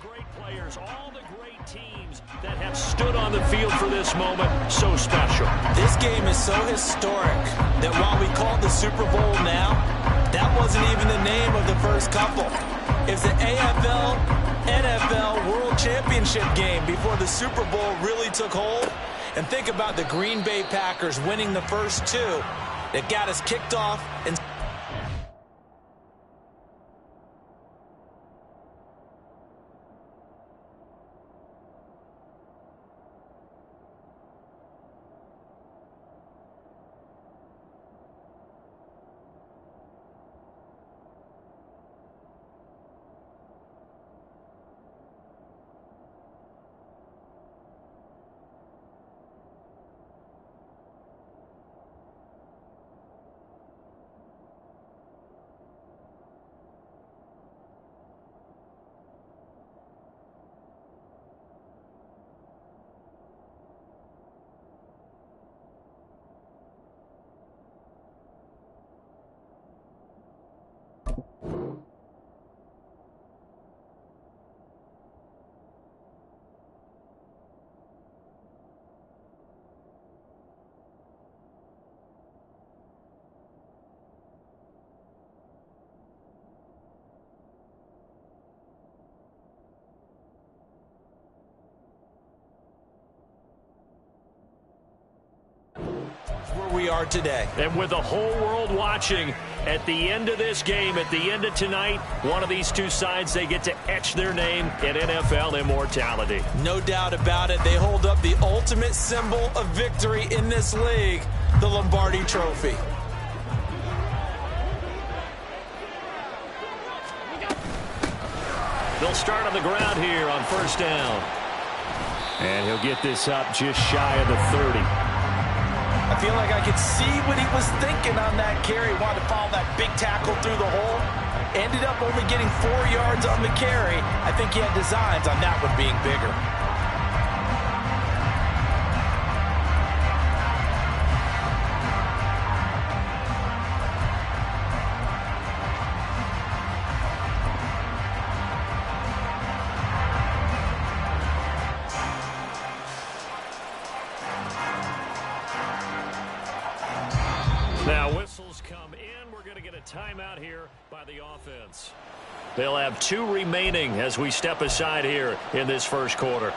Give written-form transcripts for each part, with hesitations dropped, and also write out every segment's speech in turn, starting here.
great players, all the great teams that have stood on the field for this moment, so special. This game is so historic that while we call it the Super Bowl now, that wasn't even the name of the first couple. It's the AFL, NFL World Championship game before the Super Bowl really took hold. And think about the Green Bay Packers winning the first two that got us kicked off and where we are today. And with the whole world watching, at the end of this game, at the end of tonight, one of these two sides, they get to etch their name in NFL immortality. No doubt about it. They hold up the ultimate symbol of victory in this league, the Lombardi Trophy. They'll start on the ground here on first down. And he'll get this up just shy of the 30. I feel like I could see what he was thinking on that carry. Wanted to follow that big tackle through the hole. Ended up only getting 4 yards on the carry. I think he had designs on that one being bigger. Now whistles come in. We're going to get a timeout here by the offense. They'll have 2 remaining as we step aside here in this first quarter.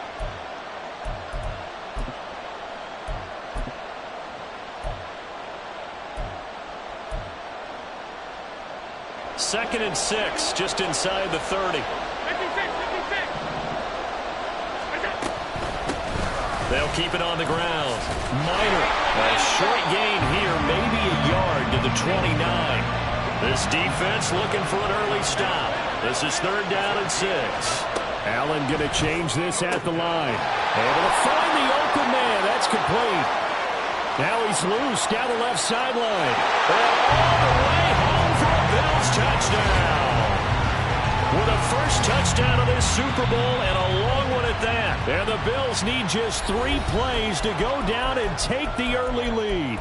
Second and 6, just inside the 30. They'll keep it on the ground. Minor, a short gain here, maybe a yard to the 29. This defense looking for an early stop. This is 3rd down and 6. Allen going to change this at the line. Able to find the open man. That's complete. Now he's loose down the left sideline. And all the way home for a Bills touchdown. With a first touchdown of this Super Bowl and a long one at that. And the Bills need just 3 plays to go down and take the early lead.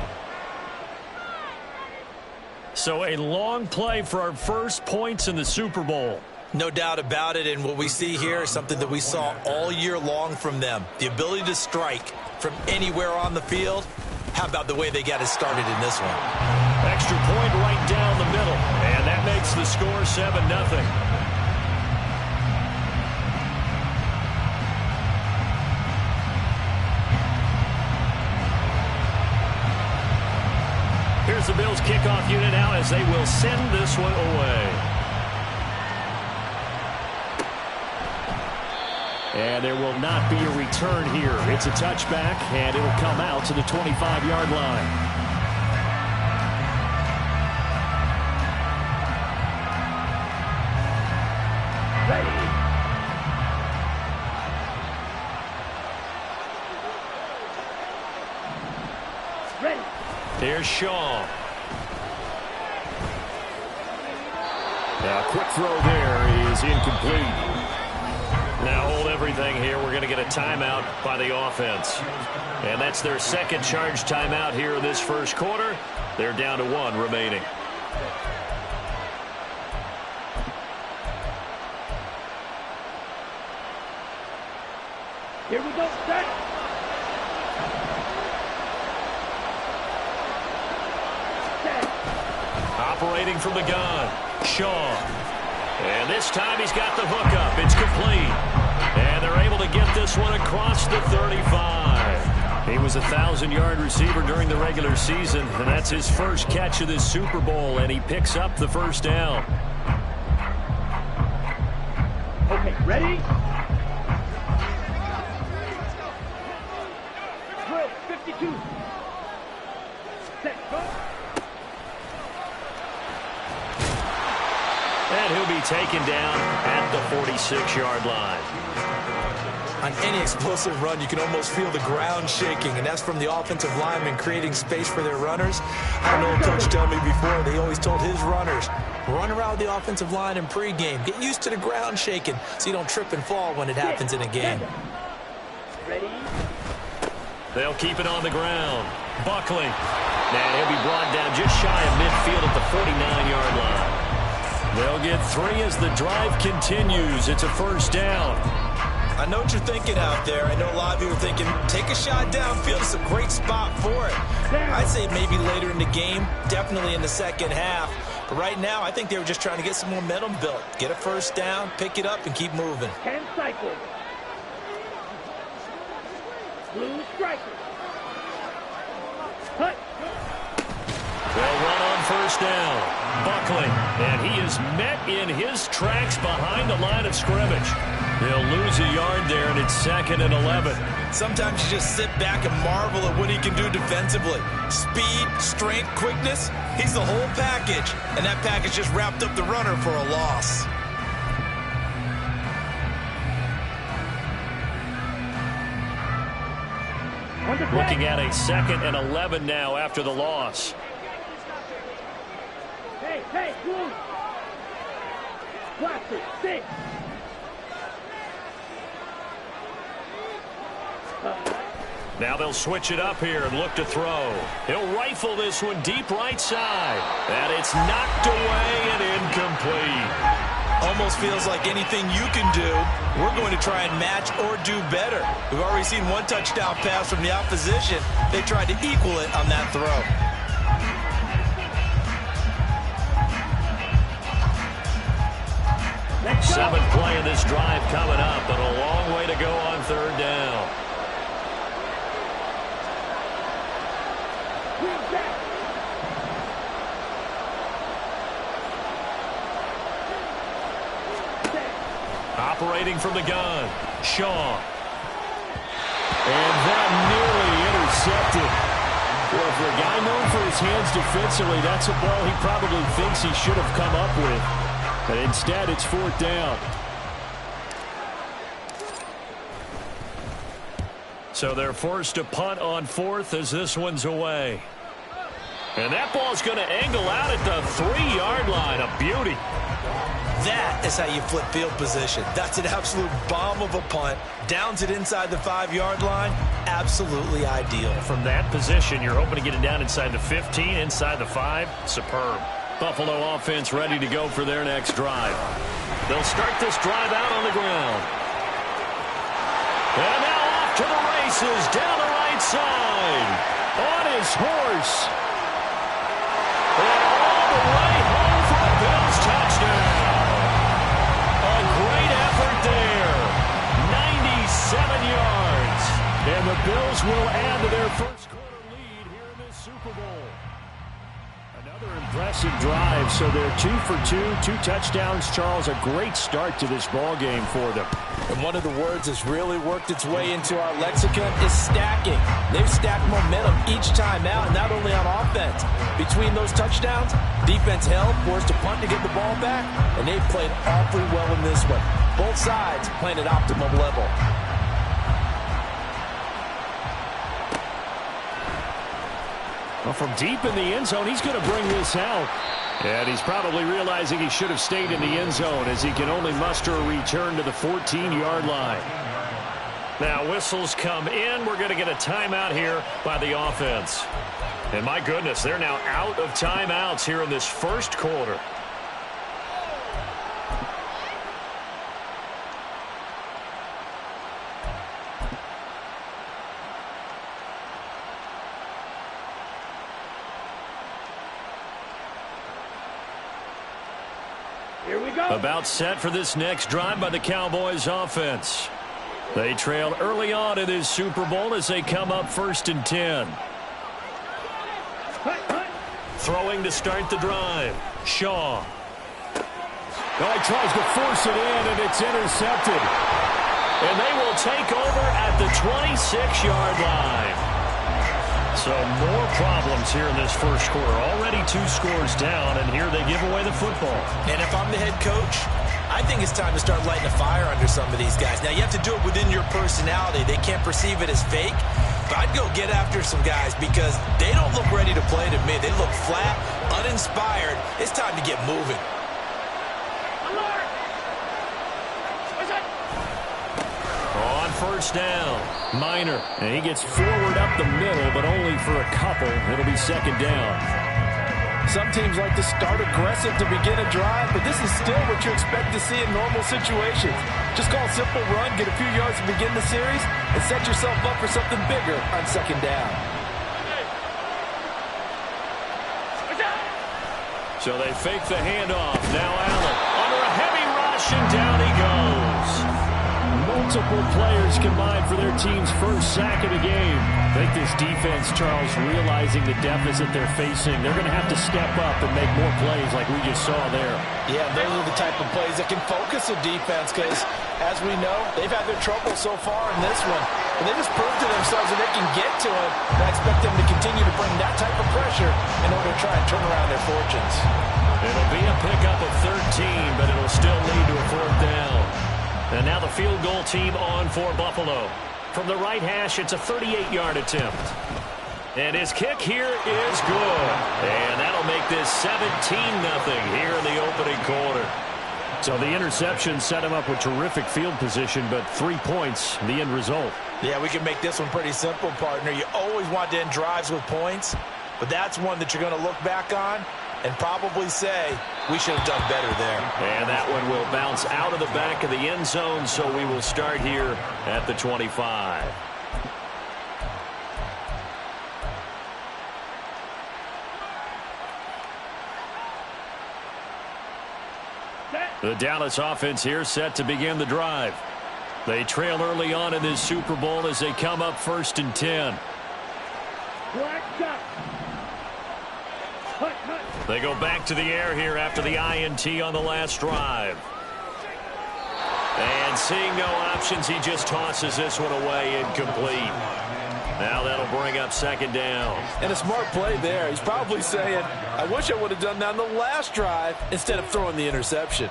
So a long play for our first points in the Super Bowl. No doubt about it, and what we see here is something that we saw all year long from them. The ability to strike from anywhere on the field. How about the way they got it started in this one? Extra point right down the middle, and that makes the score 7-0. Here's the Bills kickoff unit now as they will send this one away. And there will not be a return here. It's a touchback, and it'll come out to the 25-yard line. Ready. Here's Shaw. Now, quick throw there is incomplete. Now hold everything here. We're going to get a timeout by the offense. And that's their second charge timeout here in this first quarter. They're down to 1 remaining. Here we go, set. Operating from the gun, Shaw. And this time he's got the hook up. It's complete. And they're able to get this one across the 35. He was a 1,000-yard receiver during the regular season, and that's his first catch of this Super Bowl, and he picks up the first down. Okay, ready? Drill, 52. Set, go. And he'll be taken down at the 46-yard line. On any explosive run, you can almost feel the ground shaking, and that's from the offensive linemen creating space for their runners. I don't know if Coach told me before, they always told his runners, run around the offensive line in pregame. Get used to the ground shaking so you don't trip and fall when it happens in a game. Ready? They'll keep it on the ground. Buckley. And he'll be brought down just shy of midfield at the 49-yard line. They'll get 3 as the drive continues. It's a first down. I know what you're thinking out there. I know a lot of you are thinking, take a shot downfield. It's a great spot for it. I'd say maybe later in the game, definitely in the second half. But right now, I think they were just trying to get some momentum built. Get a first down, pick it up, and keep moving. 10 cycles. Blue striker. Cut. They'll run on first down. Buckley, and he is met in his tracks behind the line of scrimmage. They'll lose a yard there, and it's 2nd and 11. Sometimes you just sit back and marvel at what he can do defensively. Speed, strength, quickness, he's the whole package. And that package just wrapped up the runner for a loss. Looking at a 2nd and 11 now after the loss. Hey, blue. Watch it, 6. Now they'll switch it up here and look to throw. He'll rifle this one deep right side. And it's knocked away and incomplete. Almost feels like anything you can do, we're going to try and match or do better. We've already seen one touchdown pass from the opposition. They tried to equal it on that throw. Seventh play of this drive coming up, but a long way to go on third down. Operating from the gun, Shaw. And that nearly intercepted. Well, for a guy known for his hands defensively, that's a ball he probably thinks he should have come up with. But instead, it's 4th down. So they're forced to punt on 4th as this one's away. And that ball's going to angle out at the 3-yard line. A beauty. That is how you flip field position. That's an absolute bomb of a punt. Downs it inside the 5-yard line. Absolutely ideal. From that position, you're hoping to get it down inside the 15, inside the 5. Superb. Buffalo offense ready to go for their next drive. They'll start this drive out on the ground. And now off to the races down the right side. On his horse. And all the way home for the Bills touchdown. A great effort there. 97 yards. And the Bills will add to their first quarter lead here in this Super Bowl. Another impressive drive, so they're 2 for 2 touchdowns. Charles, a great start to this ball game for them. And one of the words that's really worked its way into our lexicon is stacking. They've stacked momentum each time out, and not only on offense. Between those touchdowns, defense held, forced to punt to get the ball back, and they've played awfully well in this one. Both sides playing at optimum level. Well, from deep in the end zone, he's going to bring this out. And he's probably realizing he should have stayed in the end zone as he can only muster a return to the 14-yard line. Now, whistles come in. We're going to get a timeout here by the offense. And my goodness, they're now out of timeouts here in this first quarter. About set for this next drive by the Cowboys offense. They trailed early on in this Super Bowl as they come up 1st and 10. Throwing to start the drive. Shaw. Well, he tries to force it in, and it's intercepted. And they will take over at the 26-yard line. So more problems here in this first quarter. Already 2 scores down, and here they give away the football. And if I'm the head coach, I think it's time to start lighting a fire under some of these guys. Now, you have to do it within your personality. They can't perceive it as fake. But I'd go get after some guys because they don't look ready to play to me. They look flat, uninspired. It's time to get moving. On first down, Minor. And he gets forward up the middle, but only for a couple. It'll be 2nd down. Some teams like to start aggressive to begin a drive, but this is still what you expect to see in normal situations. Just call a simple run, get a few yards to begin the series, and set yourself up for something bigger on 2nd down. So they fake the handoff. Now Allen under a heavy rush, and down he goes. Multiple players combined for their team's first sack of the game. I think this defense, Charles, realizing the deficit they're facing, they're going to have to step up and make more plays like we just saw there. Yeah, those are the type of plays that can focus a defense because, as we know, they've had their trouble so far in this one. And they just proved to themselves that they can get to it. And I expect them to continue to bring that type of pressure in order to try and turn around their fortunes. It'll be a pickup of 13, but it'll still lead to a 4th down. And now the field goal team on for Buffalo. From the right hash, it's a 38-yard attempt. And his kick here is good. And that'll make this 17-0 here in the opening quarter. So the interception set him up with terrific field position, but 3 points, the end result. Yeah, we can make this one pretty simple, partner. You always want to end drives with points, but that's one that you're going to look back on and probably say, we should have done better there. And that one will bounce out of the back of the end zone, so we will start here at the 25. The Dallas offense here set to begin the drive. They trail early on in this Super Bowl as they come up 1st and 10. They go back to the air here after the INT on the last drive. And seeing no options, he just tosses this one away, incomplete. Now that'll bring up 2nd down. And a smart play there. He's probably saying, I wish I would have done that on the last drive instead of throwing the interception.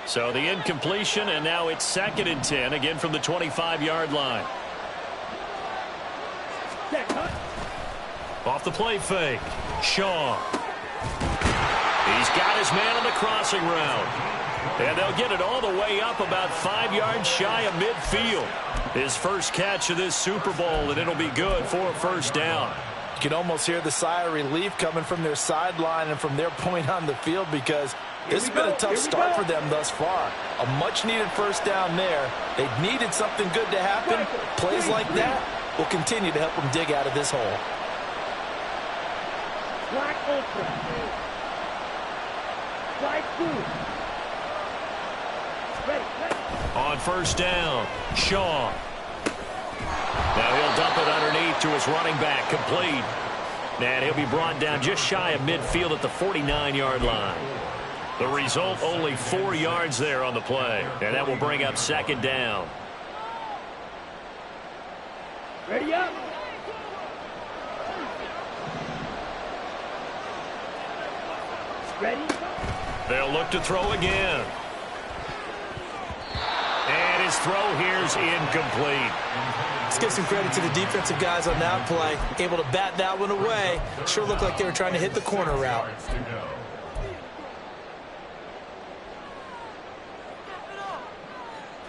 So the incompletion, and now it's 2nd and 10, again from the 25-yard line. Off the play fake. Shaw. He's got his man on the crossing route. And they'll get it all the way up about 5 yards shy of midfield. His first catch of this Super Bowl, and it'll be good for a 1st down. You can almost hear the sigh of relief coming from their sideline and from their point on the field because this has been a tough start for them thus far. A much-needed 1st down there. They needed something good to happen. Plays like that will continue to help them dig out of this hole. Black Ultra. Slide 2. Ready. On 1st down, Shaw. Now he'll dump it underneath to his running back, complete. And he'll be brought down just shy of midfield at the 49-yard line. The result, only 4 yards there on the play. And that will bring up 2nd down. Ready up. Ready. They'll look to throw again. And his throw here's incomplete. Let's give some credit to the defensive guys on that play. Able to bat that one away. Sure looked like they were trying to hit the corner route.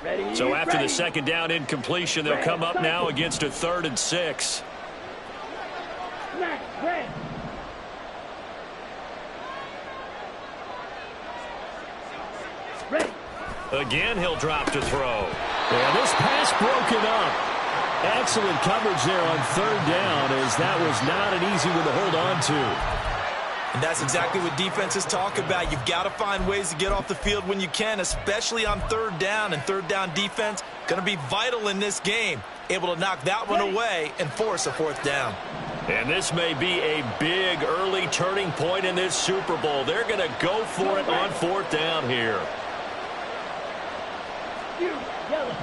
Ready. So after the 2nd down incompletion, they'll come up now against a 3rd and 6. Ready. Ready. Again, he'll drop to throw. And this pass broken up. Excellent coverage there on third down, as that was not an easy one to hold on to. And that's exactly what defenses talk about. You've got to find ways to get off the field when you can, especially on third down. And third down defense going to be vital in this game. Able to knock that one away and force a fourth down. And this may be a big early turning point in this Super Bowl. They're going to go for it on fourth down here. Yellow.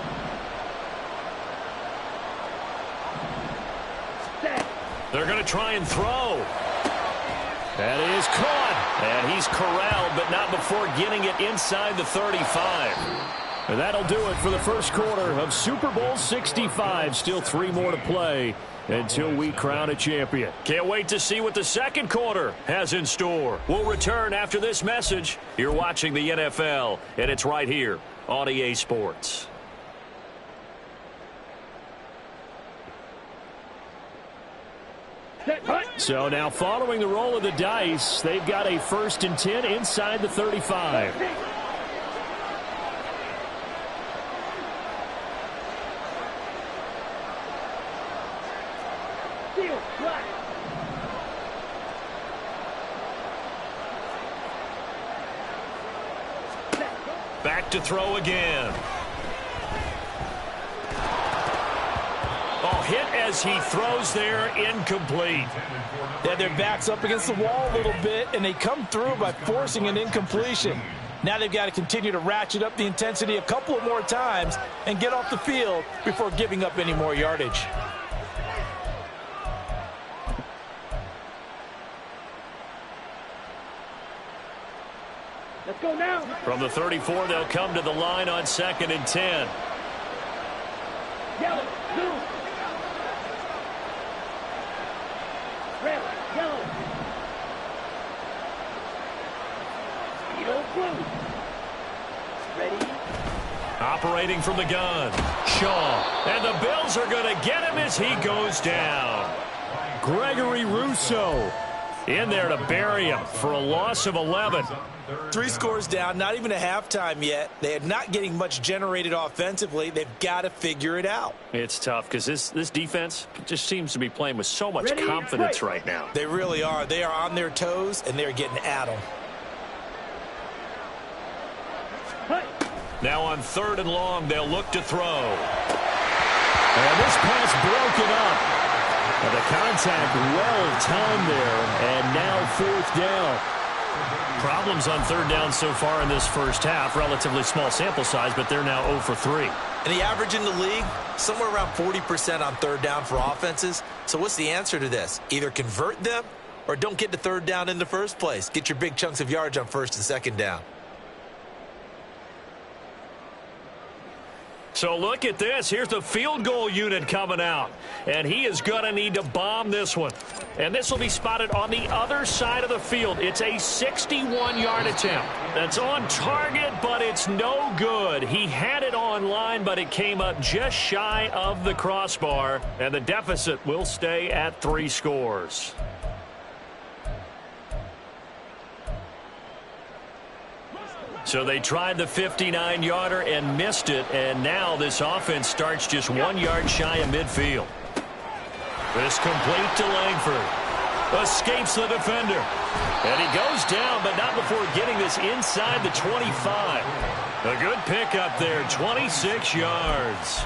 They're going to try and throw. That is caught. And he's corralled, but not before getting it inside the 35. And that'll do it for the first quarter of Super Bowl 65. Still 3 more to play until we crown a champion. Can't wait to see what the second quarter has in store. We'll return after this message. You're watching the NFL, and it's right here on EA Sports. So now following the roll of the dice, they've got a 1st and 10 inside the 35. Back to throw again. Oh, hit as he throws there, incomplete. Yeah, their back's up against the wall a little bit, and they come through by forcing an incompletion. Now they've got to continue to ratchet up the intensity a couple of more times and get off the field before giving up any more yardage. Let's go now. From the 34, they'll come to the line on 2nd and 10. Yellow, blue. Red, yellow. Yellow, blue. Ready. Operating from the gun. Shaw. And the Bills are going to get him as he goes down. Gregory Rousseau in there to bury him for a loss of 11. 3 scores down, not even a halftime yet. They are not getting much generated offensively. They've got to figure it out. It's tough because this defense just seems to be playing with so much confidence right now. They really are. They are on their toes, and they're getting at them. Now on 3rd and long, they'll look to throw. And this pass broken up. And the contact well timed there, and now 4th down. Problems on 3rd down so far in this first half. Relatively small sample size, but they're now 0 for 3. And the average in the league, somewhere around 40% on 3rd down for offenses. So what's the answer to this? Either convert them or don't get to 3rd down in the first place. Get your big chunks of yards on 1st and 2nd down. So look at this. Here's the field goal unit coming out. And he is going to need to bomb this one. And this will be spotted on the other side of the field. It's a 61-yard attempt. That's on target, but it's no good. He had it on line, but it came up just shy of the crossbar. And the deficit will stay at 3 scores. So they tried the 59-yarder and missed it, and now this offense starts just 1 yard shy of midfield. This complete to Langford. Escapes the defender. And he goes down, but not before getting this inside the 25. A good pickup there, 26 yards.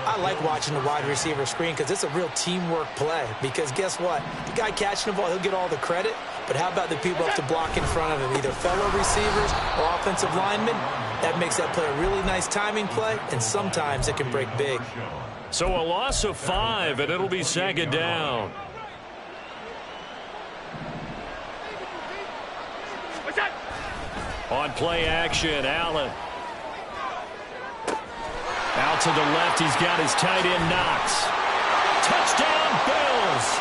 I like watching the wide receiver screen because it's a real teamwork play. Because guess what? The guy catching the ball, he'll get all the credit. But how about the people up to block in front of him, either fellow receivers or offensive linemen? That makes that play a really nice timing play, and sometimes it can break big. So a loss of 5, and it'll be 2nd down. On play action, Allen. Out to the left, he's got his tight end, Knox. Touchdown, Bills!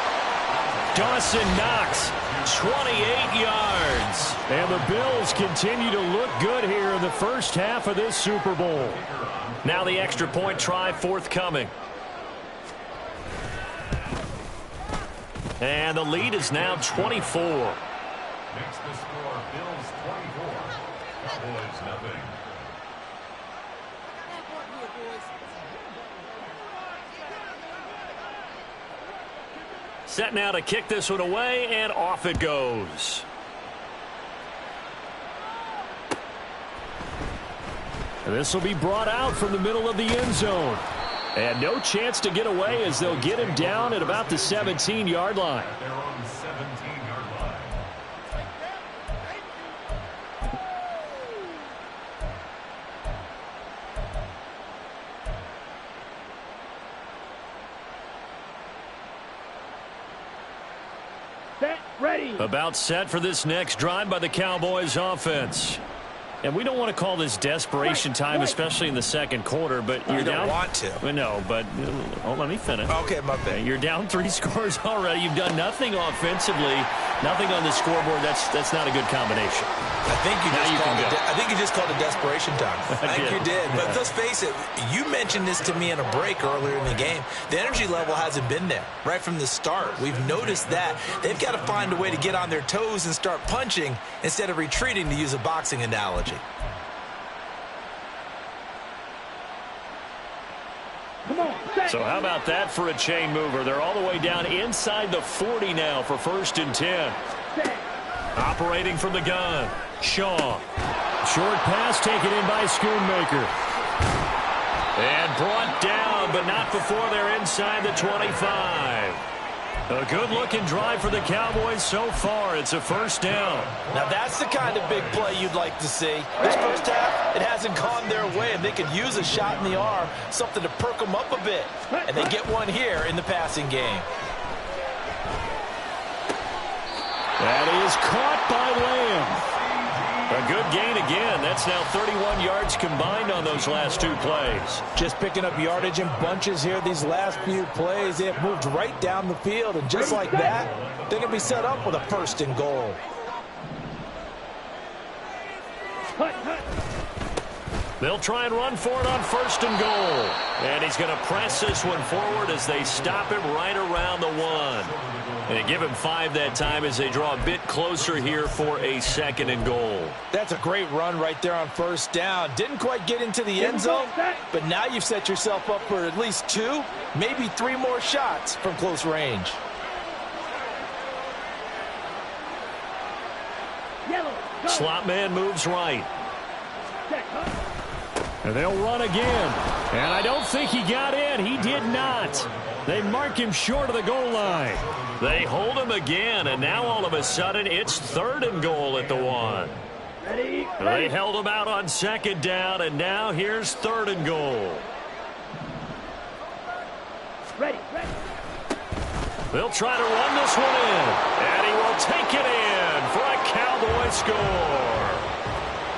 Dawson Knox, 28 yards. And the Bills continue to look good here in the first half of this Super Bowl. Now the extra point try forthcoming. And the lead is now 24. Makes the score Bills 24, Cowboys nothing. Set now to kick this one away, and off it goes. And this will be brought out from the middle of the end zone. And no chance to get away as they'll get him down at about the 17-yard line. They're on the 17-yard line. Set, ready. About set for this next drive by the Cowboys offense. And we don't want to call this desperation time, especially in the second quarter, but you're down. You don't want to. No, but let me finish. Okay, my bad. You're down 3 scores already. You've done nothing offensively, nothing on the scoreboard. That's not a good combination. I think you just called it desperation time. I think you did. But let's face it, you mentioned this to me in a break earlier in the game. The energy level hasn't been there right from the start. We've noticed that. They've got to find a way to get on their toes and start punching instead of retreating, to use a boxing analogy. Come on, set. So how about that for a chain mover? They're all the way down inside the 40 now for 1st and 10. Set. Operating from the gun, Shaw. Short pass taken in by Schoonmaker. And brought down, but not before they're inside the 25. A good-looking drive for the Cowboys so far. It's a 1st down. Now, that's the kind of big play you'd like to see. This first half, it hasn't gone their way, and they could use a shot in the arm, something to perk them up a bit. And they get one here in the passing game. That is caught by Lamb. A good gain again. That's now 31 yards combined on those last 2 plays. Just picking up yardage in bunches here these last few plays. They have moved right down the field, and just like that, they're going to be set up with a 1st and goal. They'll try and run for it on 1st and goal. And he's going to press this one forward as they stop him right around the 1. And they give him 5 that time as they draw a bit closer here for a 2nd and goal. That's a great run right there on 1st down. Didn't quite get into the end zone, but now you've set yourself up for at least 2, maybe 3 more shots from close range. Yellow, go. Slot man moves right. Set, huh? And they'll run again. And I don't think he got in. He did not. They mark him short of the goal line. They hold him again, and now all of a sudden it's 3rd and goal at the 1. Ready, They ready. held him out on 2nd down, and now here's 3rd and goal. Ready, ready. They'll try to run this one in, and he will take it in for a Cowboy score.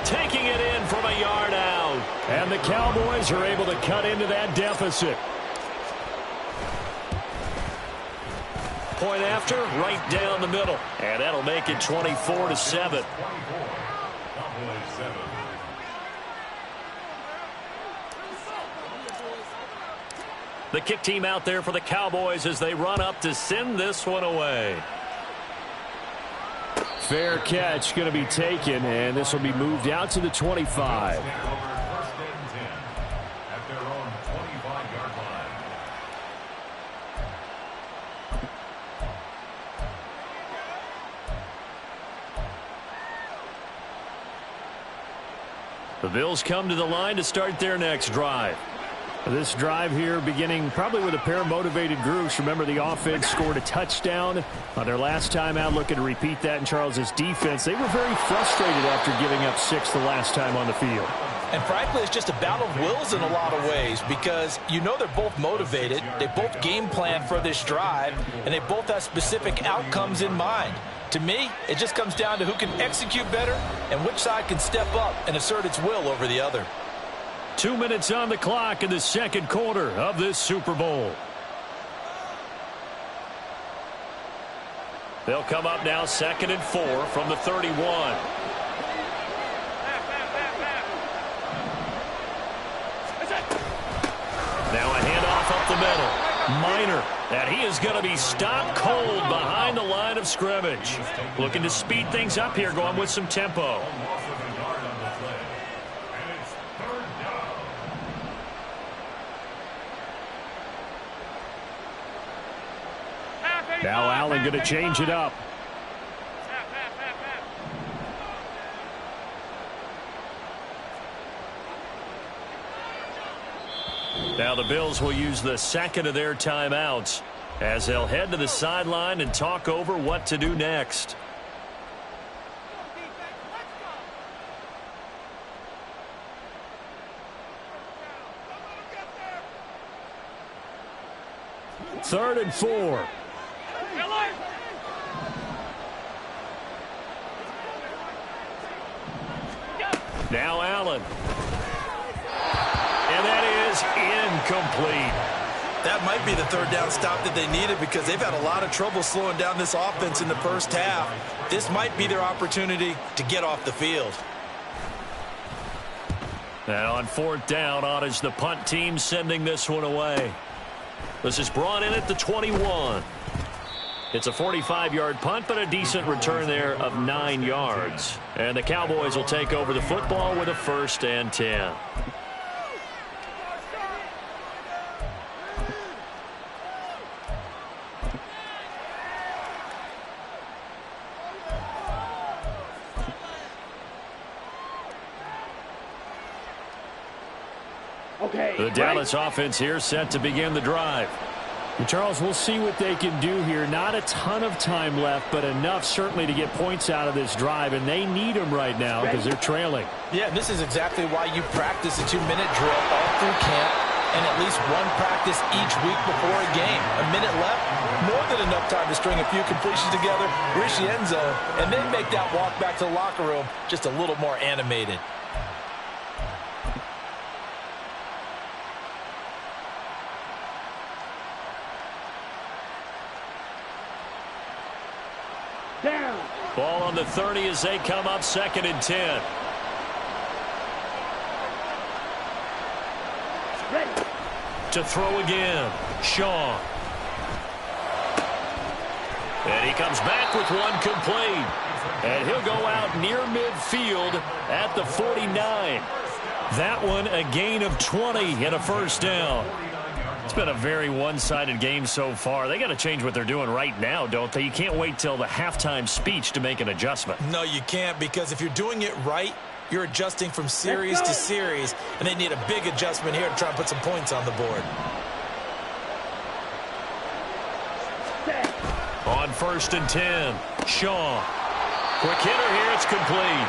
Taking it in from a yard out. And the Cowboys are able to cut into that deficit. Point after, right down the middle. And that'll make it 24-7. The kick team out there for the Cowboys as they run up to send this one away. Fair catch going to be taken, and this will be moved out to the 25. The Bills come to the line to start their next drive. This drive here beginning probably with a pair of motivated groups. Remember, the offense scored a touchdown on their last time out, looking to repeat that in Charles's defense. They were very frustrated after giving up 6 the last time on the field. And frankly, it's just a battle of wills in a lot of ways, because you know they're both motivated, they both game plan for this drive, and they both have specific outcomes in mind. To me, it just comes down to who can execute better and which side can step up and assert its will over the other. 2 minutes on the clock in the second quarter of this Super Bowl. They'll come up now 2nd and 4 from the 31. Now a handoff up the middle. Minor, and he is going to be stopped cold behind the line of scrimmage. Looking to speed things up here, going with some tempo. Now Allen going to change it up. Now the Bills will use the second of their timeouts as they'll head to the sideline and talk over what to do next. Third and 4. Now Allen. And that is incomplete. That might be the third down stop that they needed because they've had a lot of trouble slowing down this offense in the first half. This might be their opportunity to get off the field. And on fourth down, on is the punt team sending this one away. This is brought in at the 21. It's a 45-yard punt, but a decent return there of 9 yards. And the Cowboys will take over the football with a 1st and 10. The Dallas offense here set to begin the drive. And Charles, we'll see what they can do here. Not a ton of time left, but enough certainly to get points out of this drive, and they need them right now because they're trailing. Yeah, this is exactly why you practice a 2-minute drill all through camp and at least one practice each week before a game. A minute left, more than enough time to string a few completions together, reach the end zone, and then make that walk back to the locker room just a little more animated. Down. Ball on the 30 as they come up 2nd and 10. Ready. To throw again. Shaw. And he comes back with one complete. And he'll go out near midfield at the 49. That one a gain of 20 and a 1st down. It's been a very one-sided game so far. They got to change what they're doing right now, don't they? You can't wait till the halftime speech to make an adjustment. No, you can't, because if you're doing it right, you're adjusting from series to series, and they need a big adjustment here to try and put some points on the board. On 1st and 10, Shaw. Quick hitter here, it's complete.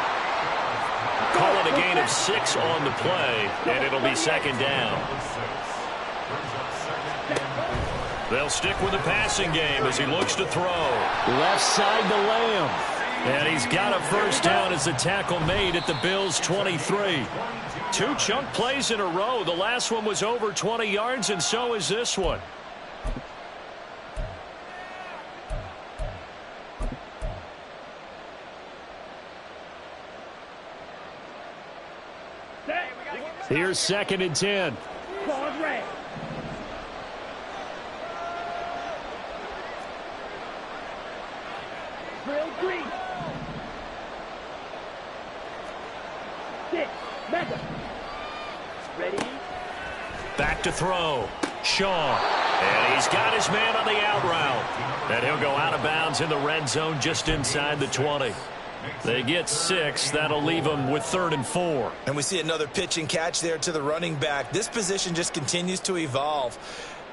Call it a gain of 6 on the play, and it'll be 2nd down. They'll stick with the passing game as he looks to throw. Left side to Lamb. And he's got a 1st down as the tackle made at the Bills' 23. 2 chunk plays in a row. The last one was over 20 yards, and so is this one. Here's 2nd and 10. Ball red. Drill green. 6. Mega. Ready. Back to throw. Shaw. And he's got his man on the out route. And he'll go out of bounds in the red zone just inside the 20. They get 6. That'll leave them with 3rd and 4. And we see another pitch and catch there to the running back. This position just continues to evolve.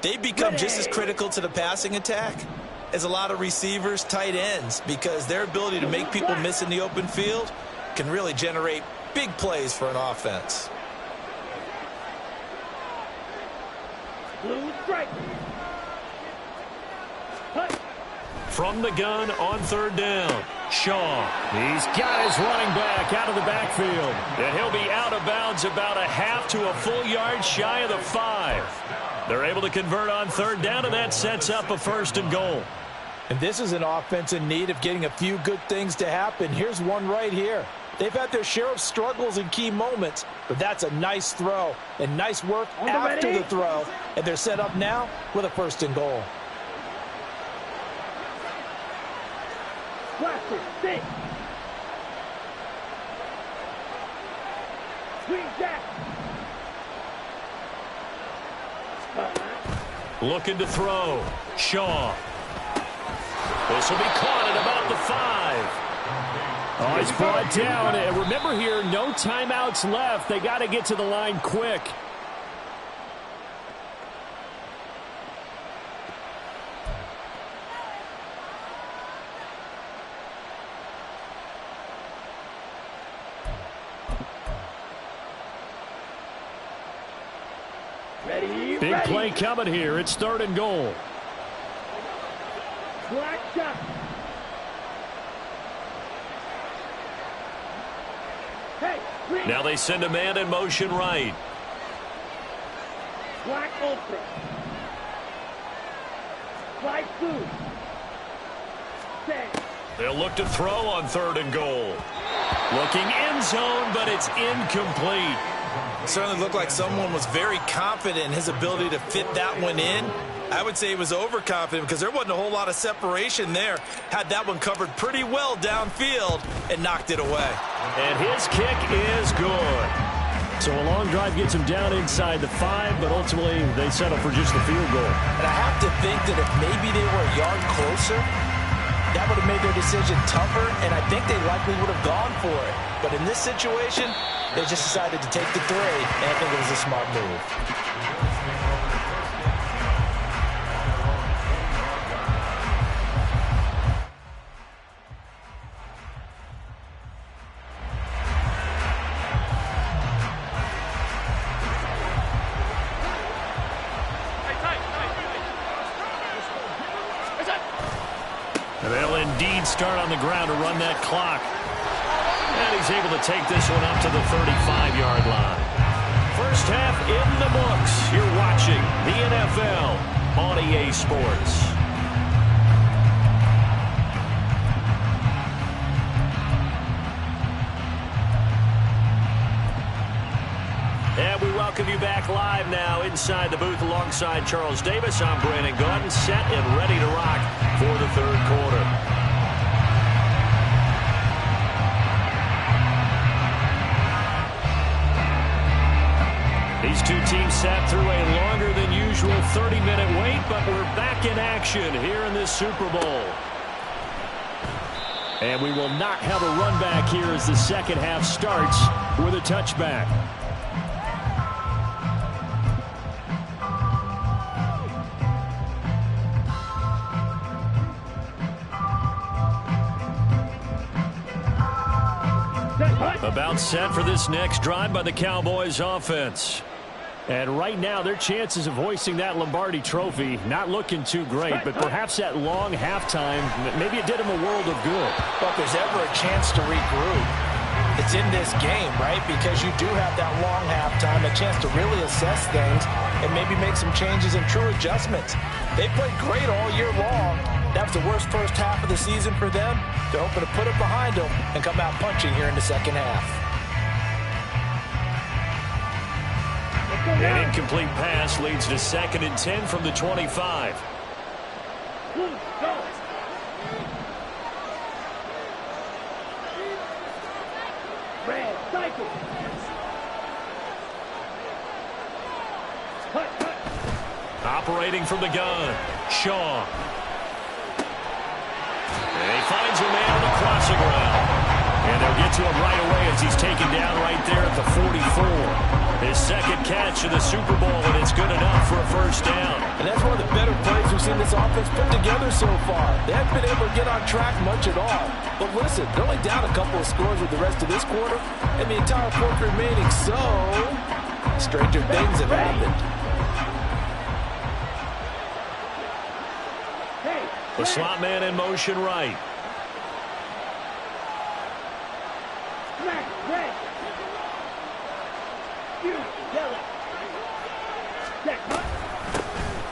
They become just as critical to the passing attack as a lot of receivers, tight ends, because their ability to make people miss in the open field can really generate big plays for an offense. Blue strike. Hut. From the gun on 3rd down, Shaw. He's got his running back out of the backfield. And he'll be out of bounds about a half to a full yard shy of the 5. They're able to convert on 3rd down, and that sets up a 1st and goal. And this is an offense in need of getting a few good things to happen. Here's one right here. They've had their share of struggles in key moments, but that's a nice throw and nice work after the throw. And they're set up now with a 1st and goal. Blaster. 6. Green jack. Looking to throw. Shaw. This will be caught at about the 5. Oh, he's brought down. And remember here, no timeouts left. They got to get to the line quick. Big play coming here. It's 3rd and goal. Black shot. Hey, green. Now they send a man in motion right. Black ultra. Black blue. Set. They'll look to throw on 3rd and goal. Looking end zone, but it's incomplete. It certainly looked like someone was very confident in his ability to fit that one in. I would say he was overconfident because there wasn't a whole lot of separation there. Had that one covered pretty well downfield and knocked it away. And his kick is good. So a long drive gets him down inside the 5, but ultimately they settle for just the field goal. And I have to think that if maybe they were a yard closer, that would have made their decision tougher, and I think they likely would have gone for it. But in this situation, they just decided to take the 3, and I think it was a smart move. They'll indeed start on the ground to run that clock. And he's able to take this one up to the 35-yard line. First half in the books. You're watching the NFL on EA Sports. And we welcome you back live now inside the booth alongside Charles Davis. I'm Brandon Gaudin, set and ready to rock for the 3rd quarter. These two teams sat through a longer than usual 30-minute wait, but we're back in action here in this Super Bowl. And we will not have a run back here as the second half starts with a touchback. About set for this next drive by the Cowboys offense. And right now, their chances of hoisting that Lombardi trophy not looking too great, but perhaps that long halftime, maybe it did them a world of good. But if there's ever a chance to regroup, it's in this game, right? Because you do have that long halftime, a chance to really assess things and maybe make some changes and true adjustments. They played great all year long. That was the worst first half of the season for them. They're hoping to put it behind them and come out punching here in the second half. An incomplete pass leads to 2nd and 10 from the 25. Blue, go. Red, cycle. Cut. Operating from the gun, Shaw. And he finds a man on the crossing route. And they'll get to him right away as he's taken down right there at the 44. His second catch of the Super Bowl, and it's good enough for a first down. And that's one of the better plays we've seen this offense put together so far. They haven't been able to get on track much at all. But listen, they're only down a couple of scores with the rest of this quarter, and the entire fourth remaining, so stranger things have happened. The slot man in motion right. Red. Yellow.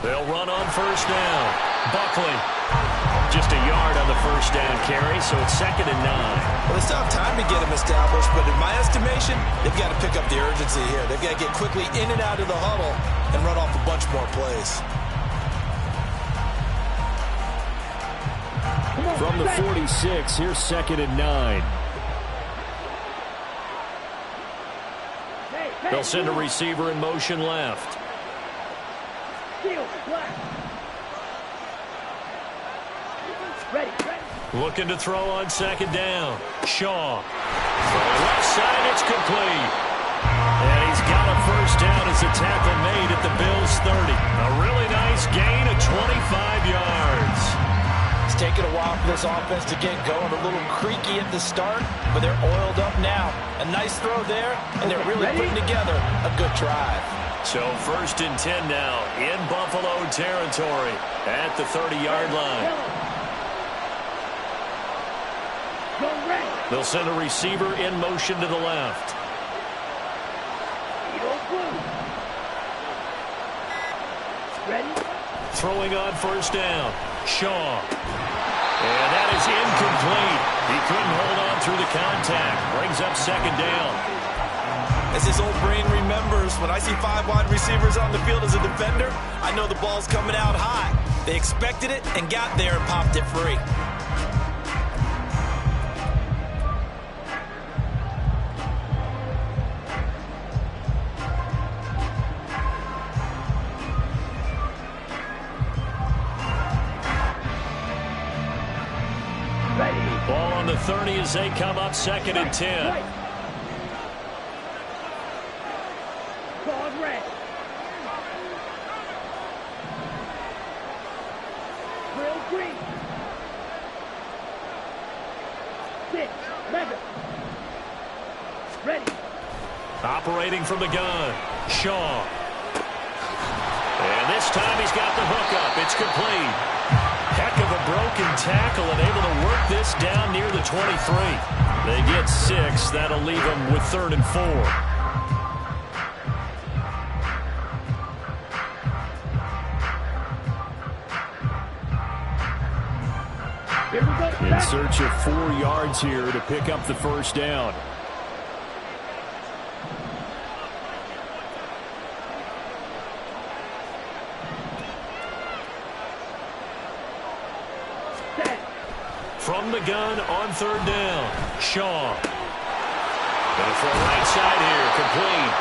They'll run on first down. Buckley. Just a yard on the first down carry, so it's 2nd and 9. Well, they still have time to get him established, but in my estimation, they've got to pick up the urgency here. They've got to get quickly in and out of the huddle and run off a bunch more plays. From the 46, here's 2nd and 9. They'll send a receiver in motion left. Ready. Looking to throw on second down. Shaw. Throwing left side, it's complete. And he's got a first down as a tackle made at the Bills' 30. A really nice gain of 25 yards. It's taken a while for this offense to get going. A little creaky at the start, but they're oiled up now. A nice throw there, and they're really putting together a good drive. So 1st and 10 now in Buffalo territory at the 30-yard line. They'll send a receiver in motion to the left. Ready? Throwing on first down. Shaw. And that is incomplete. He couldn't hold on through the contact. Brings up second down. As his old brain remembers, when I see 5 wide receivers on the field as a defender, I know the ball's coming out high. They expected it and got there and popped it free. Ball on the 30 as they come up 2nd and 10. Ball red. Grill green. 6. Mega. Ready. Operating from the gun. Shaw. And this time he's got the hook up. It's complete. Heck of a broken tackle and able to work this down near the 23. They get 6. That'll leave them with 3rd and 4. Here we go. In search of 4 yards here to pick up the first down. From the gun on 3rd down. Shaw. Going for a right side here. Complete.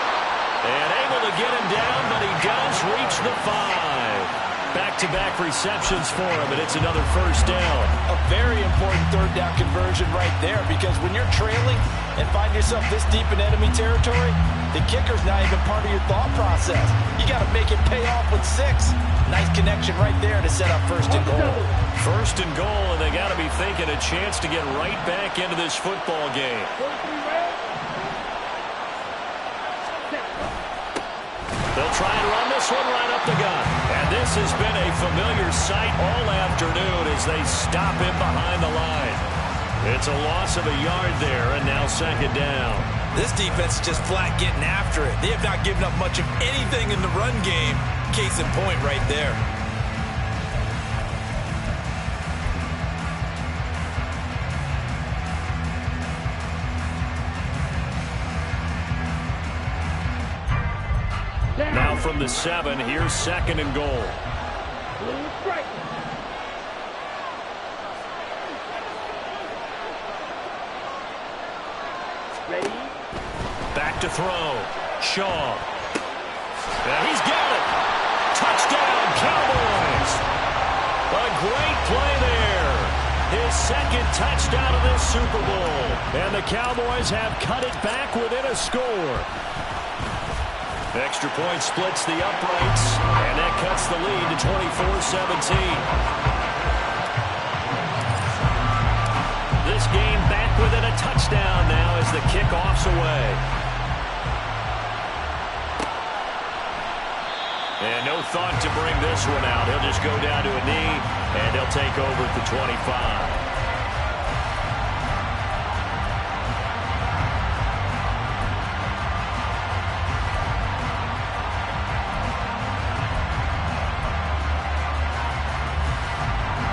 And able to get him down, but he does reach the 5. Back-to-back receptions for him, and it's another first down. A very important 3rd down conversion right there, because when you're trailing and find yourself this deep in enemy territory, the kicker's not even part of your thought process. You got to make it pay off with 6. Nice connection right there to set up 1st and goal. 1st and goal, and they got to be thinking a chance to get right back into this football game. They'll try and run this one right up the gut. And this has been a familiar sight all afternoon as they stop him behind the line. It's a loss of a yard there, and now 2nd down. This defense is just flat getting after it. They have not given up much of anything in the run game. Case in point right there. Now from the 7, here's 2nd and goal. Blue strike. Ready? Back to throw. Shaw. And he's got it. Touchdown, Cowboys. A great play there. His 2nd touchdown of this Super Bowl. And the Cowboys have cut it back within a score. Extra point splits the uprights, and that cuts the lead to 24-17. This game back within a touchdown now as the kickoff's away. And no thought to bring this one out. He'll just go down to a knee, and he'll take over at the 25.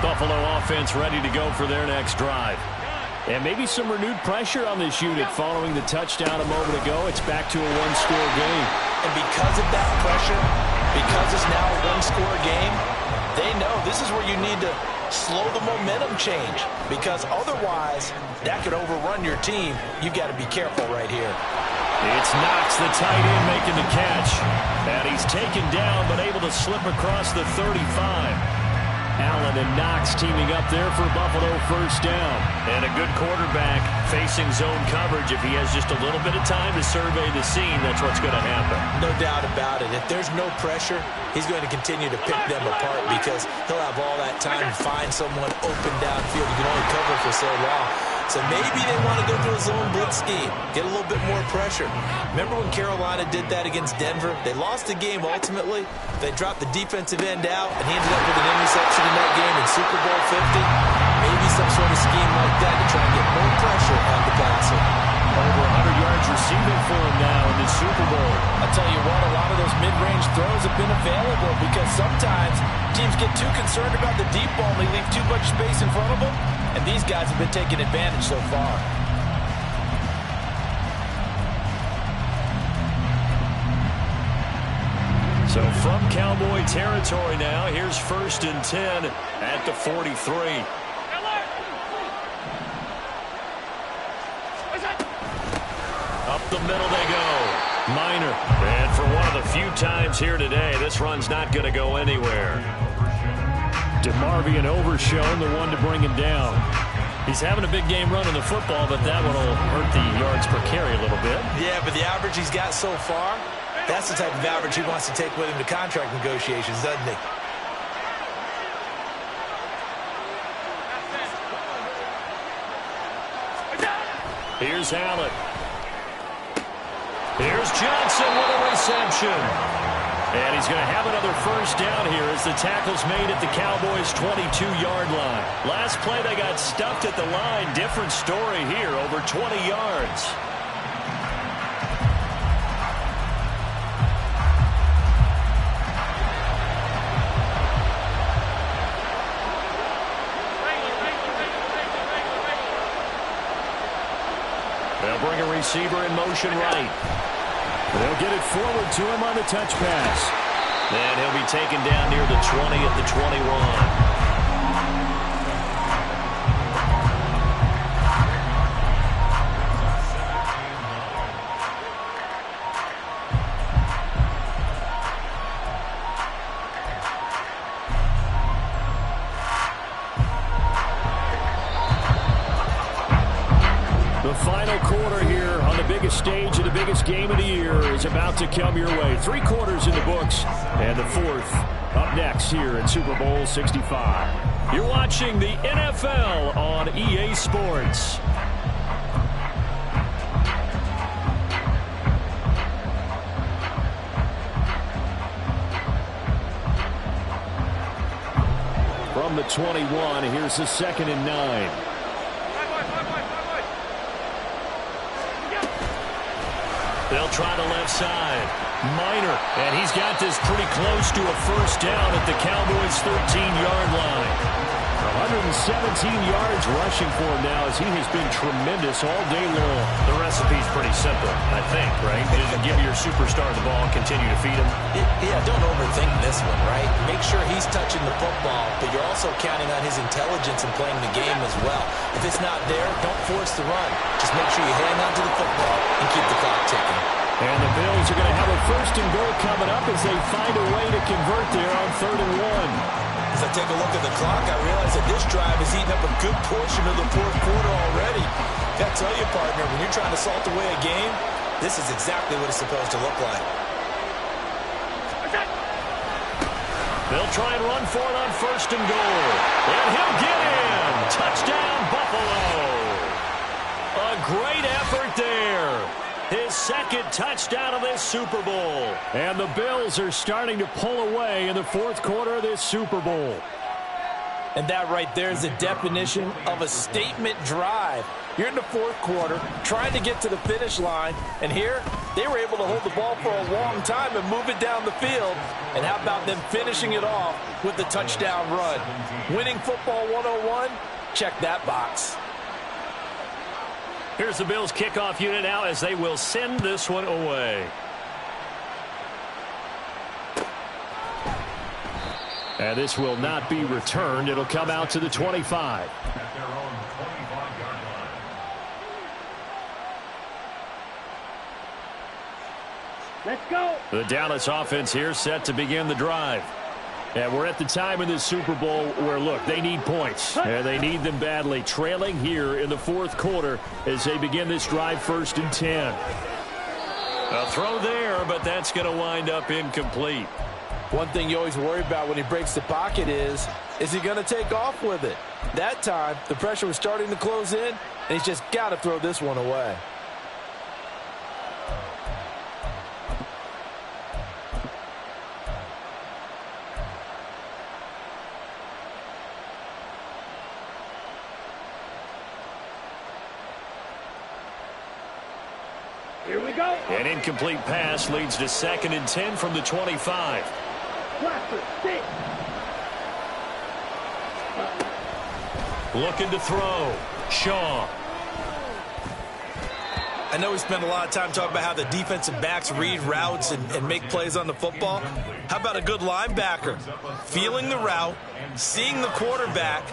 Buffalo offense ready to go for their next drive. And maybe some renewed pressure on this unit following the touchdown a moment ago. It's back to a 1-score game. And because of that pressure, because it's now a 1-score game, they know this is where you need to slow the momentum change. Because otherwise, that could overrun your team. You've got to be careful right here. It's Knox, the tight end, making the catch. And he's taken down but able to slip across the 35. Allen and Knox teaming up there for Buffalo first down. And a good quarterback facing zone coverage. If he has just a little bit of time to survey the scene, that's what's going to happen. No doubt about it. If there's no pressure, he's going to continue to pick them apart because he'll have all that time to find someone open downfield. You can only cover for so long. So maybe they want to go to a zone blitz scheme, get a little bit more pressure. Remember when Carolina did that against Denver? They lost the game ultimately. They dropped the defensive end out, and he ended up with an interception in that game in Super Bowl 50. Maybe some sort of scheme like that to try and get more pressure on the passer. Over 100 yards receiving for him now in the Super Bowl. I'll tell you what, a lot of those mid-range throws have been available because sometimes teams get too concerned about the deep ball and they leave too much space in front of them, and these guys have been taking advantage so far. So from Cowboy territory now, here's 1st and 10 at the 43. Up the middle they go. Minor. And for one of the few times here today, this run's not going to go anywhere. DeMarvion Overshown, the one to bring him down. He's having a big game running the football, but that one will hurt the yards per carry a little bit. Yeah, but the average he's got so far, that's the type of average he wants to take with him to contract negotiations, doesn't he? Here's Allen. Here's Johnson with a reception. And he's going to have another first down here as the tackle's made at the Cowboys' 22-yard line. Last play, they got stuffed at the line. Different story here, over 20 yards. They'll bring a receiver in motion right. They'll get it forward to him on the touch pass. And he'll be taken down near the 20 at the 21. The final quarter here on the biggest stage of the biggest game of the year is about to come your way. 3 quarters in the books, and the 4th up next here in Super Bowl 65. You're watching the NFL on EA Sports. From the 21, here's the 2nd and 9. They'll try the left side. Minor, and he's got this pretty close to a first down at the Cowboys' 13-yard line. 117 yards rushing for him now as he has been tremendous all day long. The recipe's pretty simple, I think, right? Just give your superstar the ball, continue to feed him. Yeah, don't overthink this one, right? Make sure he's touching the football, but you're also counting on his intelligence in playing the game as well. If it's not there, don't force the run. Just make sure you hang on to the football and keep the clock ticking. And the Bills are going to have a 1st and goal coming up as they find a way to convert there on 3rd and 1. As I take a look at the clock, I realize that this drive has eaten up a good portion of the 4th quarter already. Got to tell you, partner, when you're trying to salt away a game, this is exactly what it's supposed to look like. They'll try and run for it on 1st and goal. And he'll get in. Touchdown, Buffalo. A great effort there. His 2nd touchdown of this Super Bowl. And the Bills are starting to pull away in the 4th quarter of this Super Bowl. And that right there is the definition of a statement drive. You're in the 4th quarter, trying to get to the finish line, and here they were able to hold the ball for a long time and move it down the field. And how about them finishing it off with the touchdown run? Winning football 101? Check that box. Here's the Bills kickoff unit now as they will send this one away. And this will not be returned. It'll come out to the 25. At their own 25-yard line. Let's go. The Dallas offense here set to begin the drive. And we're at the time in this Super Bowl where, look, they need points. And they need them badly. Trailing here in the fourth quarter as they begin this drive, 1st and 10. A throw there, but that's going to wind up incomplete. One thing you always worry about when he breaks the pocket is he going to take off with it? That time, the pressure was starting to close in, and he's just got to throw this one away. Here we go. An incomplete pass leads to 2nd and 10 from the 25. Cluster, stick. Looking to throw. Shaw. I know we spent a lot of time talking about how the defensive backs read routes and make plays on the football. How about a good linebacker? Feeling the route, seeing the quarterback,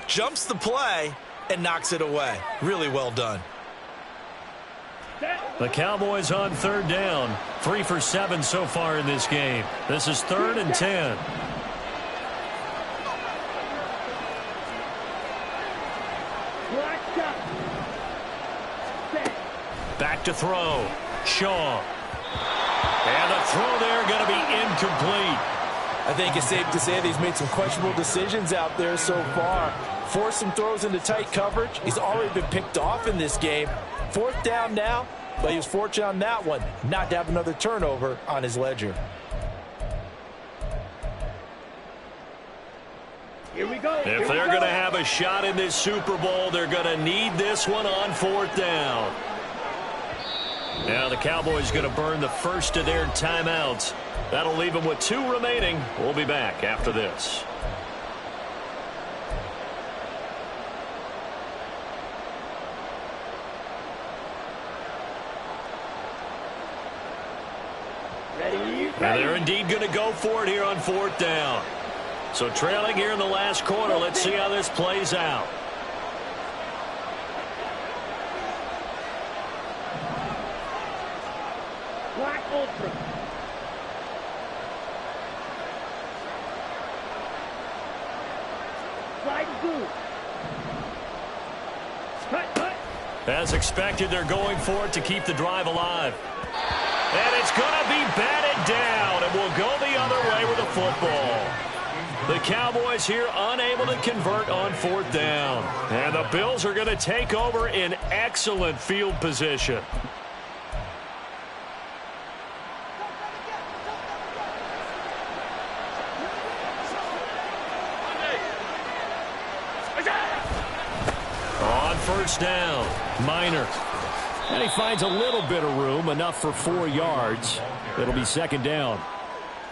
jumps the play, and knocks it away. Really well done. The Cowboys on 3rd down. 3 for 7 so far in this game. This is 3rd and 10. Back to throw. Shaw. And the throw there going to be incomplete. I think it's safe to say that he's made some questionable decisions out there so far. Forced some throws into tight coverage. He's already been picked off in this game. 4th down now, but he was fortunate on that one not to have another turnover on his ledger. Here we go. If they're going to have a shot in this Super Bowl, they're going to need this one on 4th down. Now the Cowboys going to burn the first of their timeouts. That'll leave them with 2 remaining. We'll be back after this. And they're indeed going to go for it here on 4th down. So trailing here in the last quarter. Let's see how this plays out. Black Ultra. Slide blue. Cut. As expected, they're going for it to keep the drive alive. And it's going to be batted down, and will go the other way with the football. The Cowboys here unable to convert on 4th down. And the Bills are going to take over in excellent field position. On 1st down, Minor. And he finds a little bit of room, enough for 4 yards. It'll be 2nd down.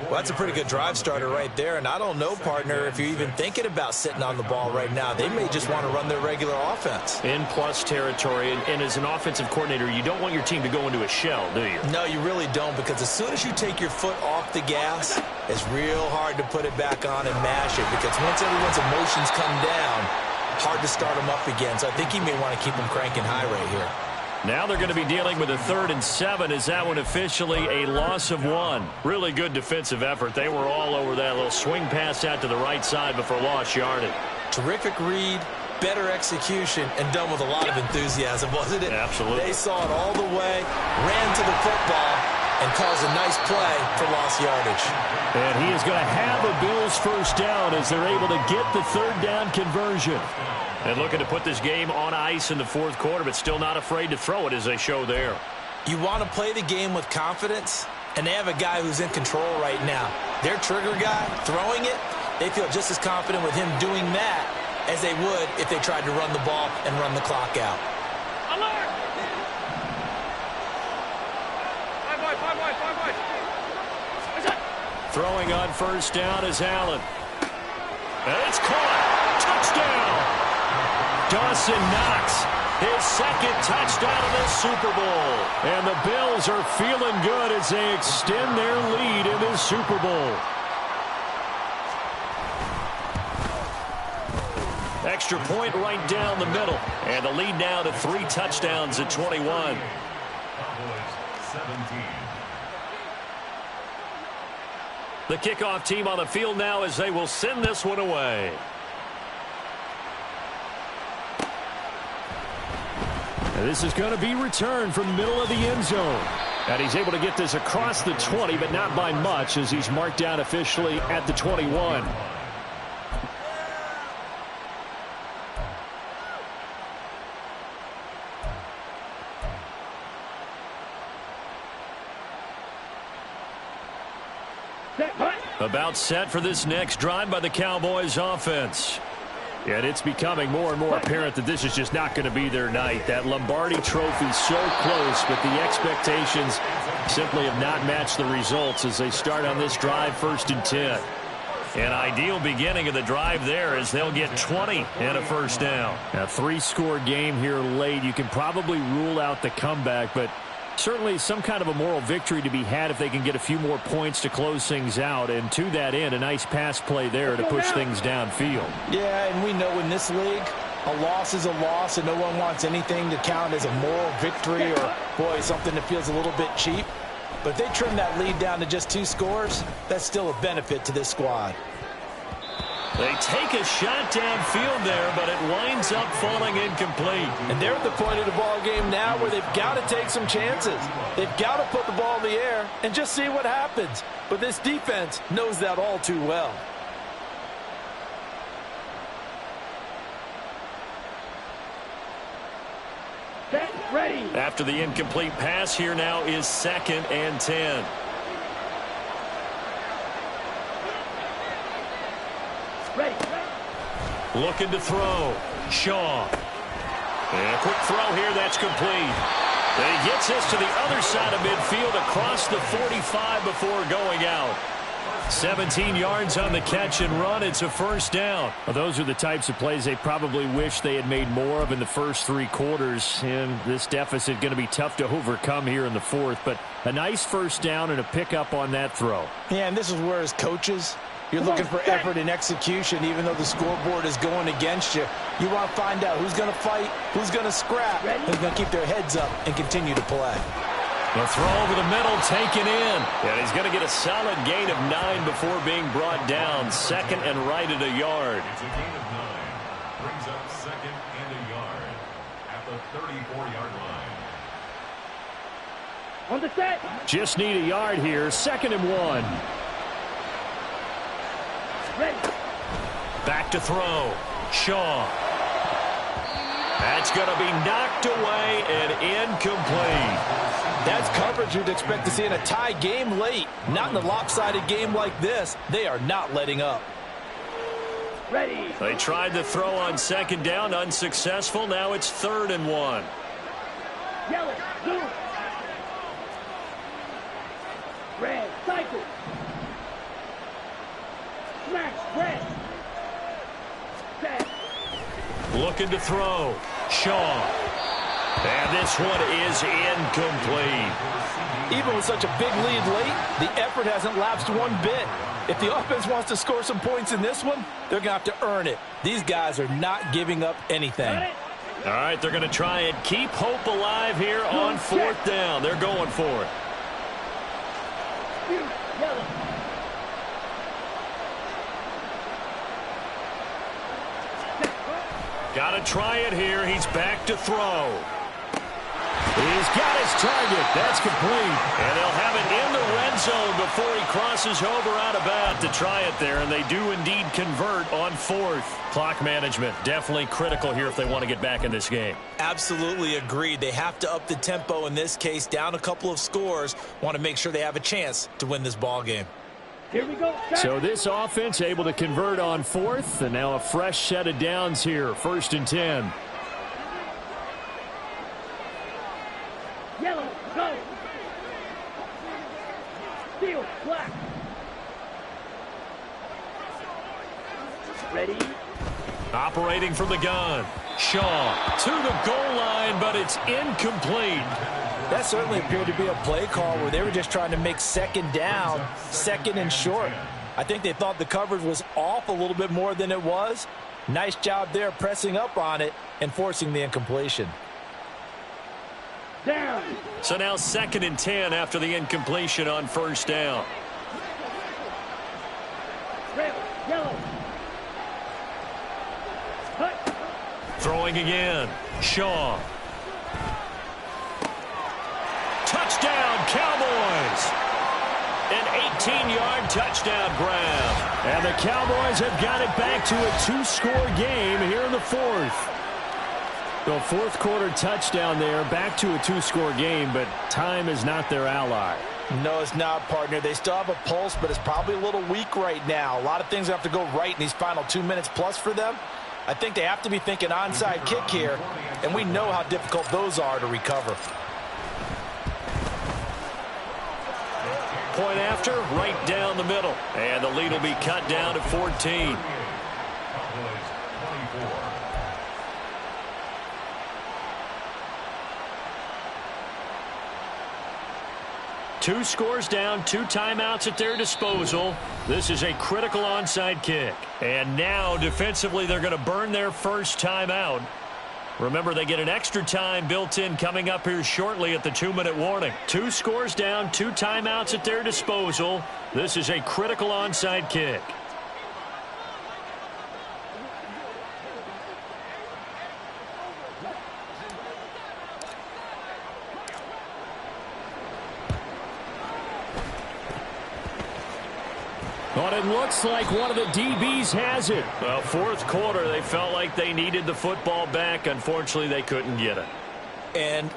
Well, that's a pretty good drive starter right there. And I don't know, partner, if you're even thinking about sitting on the ball right now. They may just want to run their regular offense. In plus territory. And as an offensive coordinator, you don't want your team to go into a shell, do you? No, you really don't, because as soon as you take your foot off the gas, it's real hard to put it back on and mash it. Because once everyone's emotions come down, hard to start them up again. So I think you may want to keep them cranking high right here. Now they're going to be dealing with a 3rd and 7. Is that one officially a loss of 1? Really good defensive effort. They were all over that little swing pass out to the right side before lost yardage. Terrific read, better execution, and done with a lot of enthusiasm, wasn't it? Absolutely. They saw it all the way, ran to the football, and caused a nice play for lost yardage. And he is going to have a Bills 1st down as they're able to get the 3rd down conversion. And looking to put this game on ice in the 4th quarter, but still not afraid to throw it as they show there. You want to play the game with confidence, and they have a guy who's in control right now. Their trigger guy, throwing it, they feel just as confident with him doing that as they would if they tried to run the ball and run the clock out. Alert! Throwing on 1st down is Allen. And it's caught. Touchdown! Dawson Knox, his 2nd touchdown of this Super Bowl. And the Bills are feeling good as they extend their lead in this Super Bowl. Extra point right down the middle. And the lead now to 3 touchdowns at 21. The kickoff team on the field now as they will send this one away. And this is going to be returned from the middle of the end zone. And he's able to get this across the 20, but not by much as he's marked down officially at the 21. About set for this next drive by the Cowboys offense. And it's becoming more and more apparent that this is just not going to be their night. That Lombardi trophy so close, but the expectations simply have not matched the results as they start on this drive 1st and 10. An ideal beginning of the drive there as they'll get 20 and a first down. A 3-score game here late. You can probably rule out the comeback, but certainly some kind of a moral victory to be had if they can get a few more points to close things out. And to that end, a nice pass play there to push things downfield. Yeah, and we know in this league, a loss is a loss, and no one wants anything to count as a moral victory or, boy, something that feels a little bit cheap. But if they trim that lead down to just 2 scores, that's still a benefit to this squad. They take a shot downfield there, but it winds up falling incomplete. And they're at the point of the ball game now where they've got to take some chances. They've got to put the ball in the air and just see what happens. But this defense knows that all too well. Set, ready. After the incomplete pass, here now is 2nd and 10. Ready. Looking to throw. Shaw. And a quick throw here. That's complete. He gets this to the other side of midfield across the 45 before going out. 17 yards on the catch and run. It's a first down. Well, those are the types of plays they probably wish they had made more of in the first 3 quarters. And this deficit going to be tough to overcome here in the 4th. But a nice first down and a pickup on that throw. Yeah, and this is where as coaches, you're looking for effort and execution, even though the scoreboard is going against you. You want to find out who's going to fight, who's going to scrap, who's going to keep their heads up and continue to play. The throw over the middle taken in. And he's going to get a solid gain of 9 before being brought down. 2nd and right at a yard. It's a gain of 9. Brings up 2nd and a yard at the 34-yard line. On the set. Just need a yard here. 2nd and 1. Ready. Back to throw. Shaw. That's going to be knocked away and incomplete. That's coverage you'd expect to see in a tie game late. Not in a lopsided game like this. They are not letting up. Ready. They tried the throw on 2nd down. Unsuccessful. Now it's 3rd and 1. Yellow. Blue. Red. Cycle. Smash. Red. Set. Looking to throw. Shaw. And this one is incomplete. Even with such a big lead late, the effort hasn't lapsed one bit. If the offense wants to score some points in this one, they're going to have to earn it. These guys are not giving up anything. All right, they're going to try and keep hope alive here on 4th down. They're going for it. Yellow. Got to try it here. He's back to throw. He's got his target. That's complete. And they'll have it in the red zone before he crosses over out of bounds to try it there. And they do indeed convert on 4th. Clock management definitely critical here if they want to get back in this game. Absolutely agreed. They have to up the tempo in this case, down a couple of scores. Want to make sure they have a chance to win this ball game. Here we go. So this offense able to convert on 4th. And now a fresh set of downs here. 1st and 10. Yellow. Go. Steel. Black. Ready. Operating from the gun. Shaw to the goal line, but it's incomplete. That certainly appeared to be a play call where they were just trying to make 2nd down, 2nd and short. I think they thought the coverage was off a little bit more than it was. Nice job there pressing up on it and forcing the incompletion. Down. So now 2nd and 10 after the incompletion on 1st down. Red, yellow. Cut. Throwing again. Shaw. Touchdown, Cowboys! An 18-yard touchdown grab. And the Cowboys have got it back to a two-score game here in the fourth. The fourth quarter touchdown there, back to a two-score game, but time is not their ally. No, it's not, partner. They still have a pulse, but it's probably a little weak right now. A lot of things have to go right in these final 2 minutes plus for them. I think they have to be thinking onside kick here, and we know how difficult those are to recover. Point after, right down the middle. And the lead will be cut down to 14. Cowboys 24. Two scores down, two timeouts at their disposal. This is a critical onside kick. And now, defensively, they're going to burn their first timeout. Remember, they get an extra time built in coming up here shortly at the 2-minute warning. Two scores down, two timeouts at their disposal. This is a critical onside kick. But it looks like one of the DBs has it. Well, fourth quarter, they felt like they needed the football back. Unfortunately, they couldn't get it. And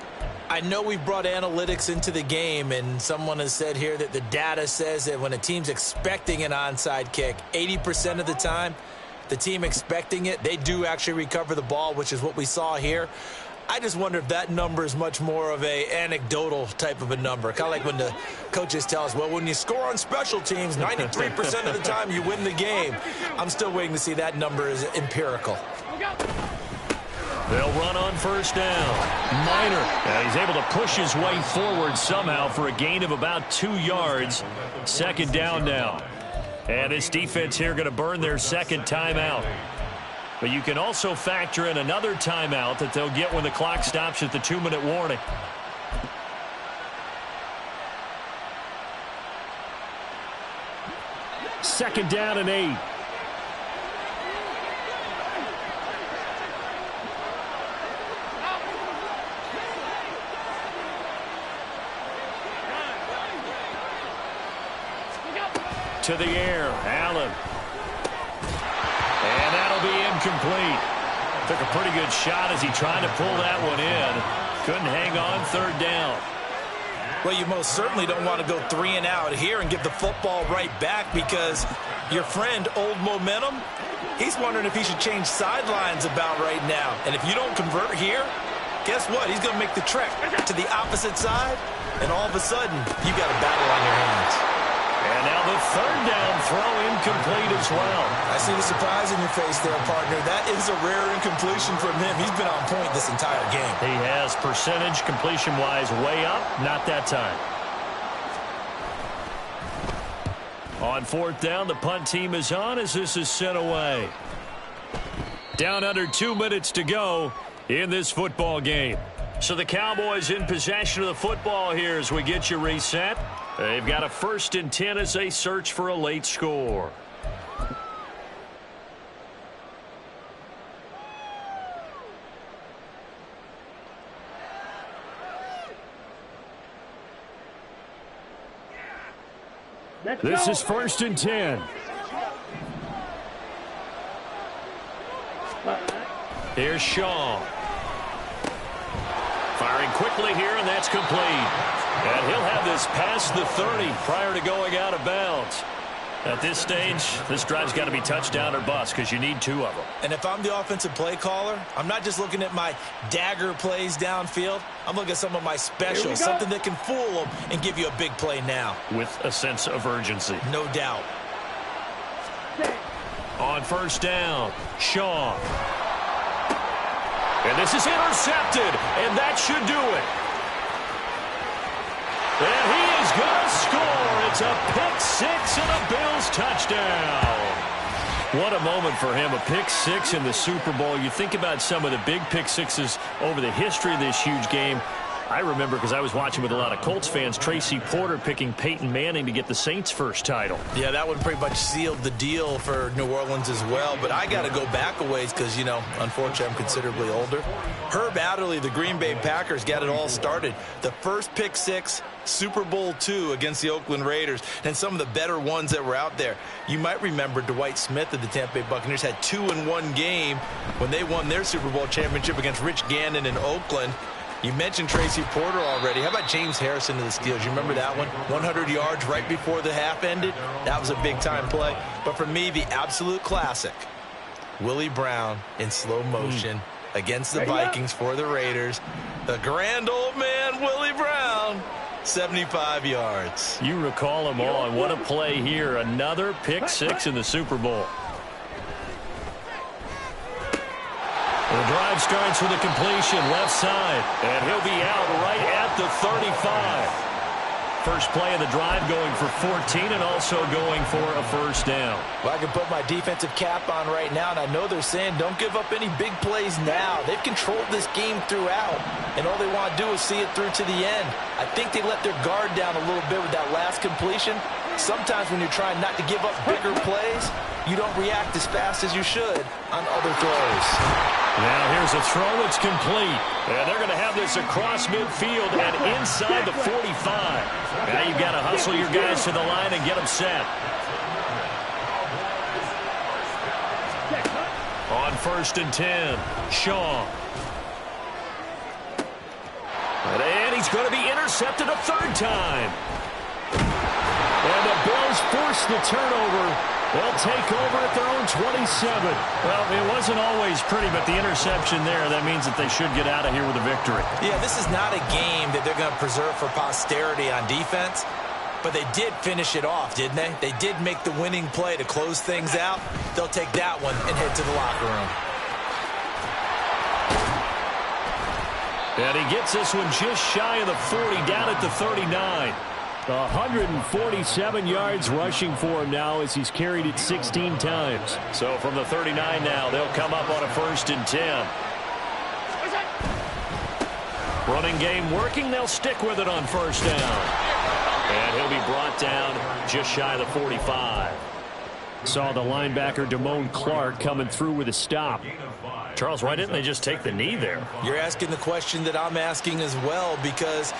I know we've brought analytics into the game, and someone has said here that the data says that when a team's expecting an onside kick, 80% of the time, the team expecting it, they do actually recover the ball, which is what we saw here. I just wonder if that number is much more of a anecdotal type of a number. Kind of like when the coaches tell us, well, when you score on special teams, 93% of the time you win the game. I'm still waiting to see that number is empirical. They'll run on first down. Minor. And he's able to push his way forward somehow for a gain of about 2 yards. Second down now. And this defense here going to burn their second timeout. But you can also factor in another timeout that they'll get when the clock stops at the 2-minute warning. Second down and 8. To the air, Allen. And that'll be incomplete. Took a pretty good shot as he tried to pull that one in. Couldn't hang on third down. Well, you most certainly don't want to go 3 and out here and give the football right back, because your friend, Old Momentum, he's wondering if he should change sidelines about right now. And if you don't convert here, guess what? He's going to make the trek to the opposite side, and all of a sudden, you got a battle on your hands. And now the third down throw incomplete as well. I see the surprise in your face there, partner. That is a rare incompletion from him. He's been on point this entire game. He has percentage completion-wise way up, not that time. On fourth down, the punt team is on as this is sent away. Down under 2 minutes to go in this football game. So the Cowboys in possession of the football here as we get you reset. They've got a 1st and 10 as they search for a late score. This is 1st and 10. Here's Shaw. Firing quickly here, and that's complete. And he'll have this past the 30 prior to going out of bounds. At this stage, this drive's got to be touchdown or bust because you need 2 of them. And if I'm the offensive play caller, I'm not just looking at my dagger plays downfield. I'm looking at some of my specials, something that can fool them and give you a big play now. With a sense of urgency. No doubt. On first down, Shaw. And this is intercepted, and that should do it. And he is going to score. It's a pick 6 and a Bills touchdown. What a moment for him, a pick 6 in the Super Bowl. You think about some of the big pick 6s over the history of this huge game. I remember because I was watching with a lot of Colts fans, Tracy Porter picking Peyton Manning to get the Saints' first title. Yeah, that one pretty much sealed the deal for New Orleans as well. But I got to go back a ways because, you know, unfortunately I'm considerably older. Herb Adderley, the Green Bay Packers, got it all started. The first pick six, Super Bowl II against the Oakland Raiders, and some of the better ones that were out there. You might remember Dwight Smith of the Tampa Bay Buccaneers had 2-in-1 game when they won their Super Bowl championship against Rich Gannon in Oakland. You mentioned Tracy Porter already. How about James Harrison of the Steelers? You remember that one? 100 yards right before the half ended. That was a big-time play. But for me, the absolute classic, Willie Brown in slow motion against the Vikings for the Raiders. The grand old man, Willie Brown, 75 yards. You recall them all, and what a play here. Another pick six in the Super Bowl. The drive starts with a completion left side, and he'll be out right at the 35. First play of the drive going for 14 and also going for a first down. Well, I can put my defensive cap on right now, and I know they're saying don't give up any big plays now. They've controlled this game throughout, and all they want to do is see it through to the end. I think they let their guard down a little bit with that last completion. Sometimes when you're trying not to give up bigger plays, you don't react as fast as you should on other throws. Now here's a throw that's complete. And they're going to have this across midfield and inside the 45. Now you've got to hustle your guys to the line and get them set. On 1st and 10, Shaw. And he's going to be intercepted a third time. And the Bills force the turnover. They'll take over at their own 27. Well, it wasn't always pretty, but the interception there, that means that they should get out of here with a victory. Yeah, this is not a game that they're going to preserve for posterity on defense, but they did finish it off, didn't they? They did make the winning play to close things out. They'll take that one and head to the locker room. And he gets this one just shy of the 40, down at the 39. 147 yards rushing for him now as he's carried it 16 times. So from the 39 now, they'll come up on a 1st and 10. Running game working. They'll stick with it on 1st down. And he'll be brought down just shy of the 45. Saw the linebacker Damone Clark coming through with a stop. Charles, why didn't they just take the knee there? You're asking the question that I'm asking as well, because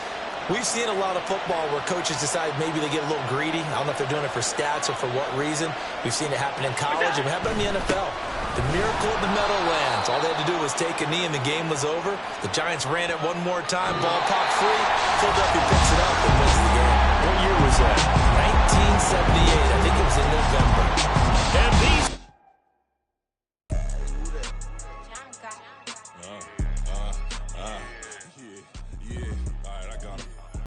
we've seen a lot of football where coaches decide maybe they get a little greedy. I don't know if they're doing it for stats or for what reason. We've seen it happen in college and it happened in the NFL. The miracle of the Meadowlands. All they had to do was take a knee and the game was over. The Giants ran it one more time. Ball popped free. Philadelphia picks it up and wins the game. What year was that?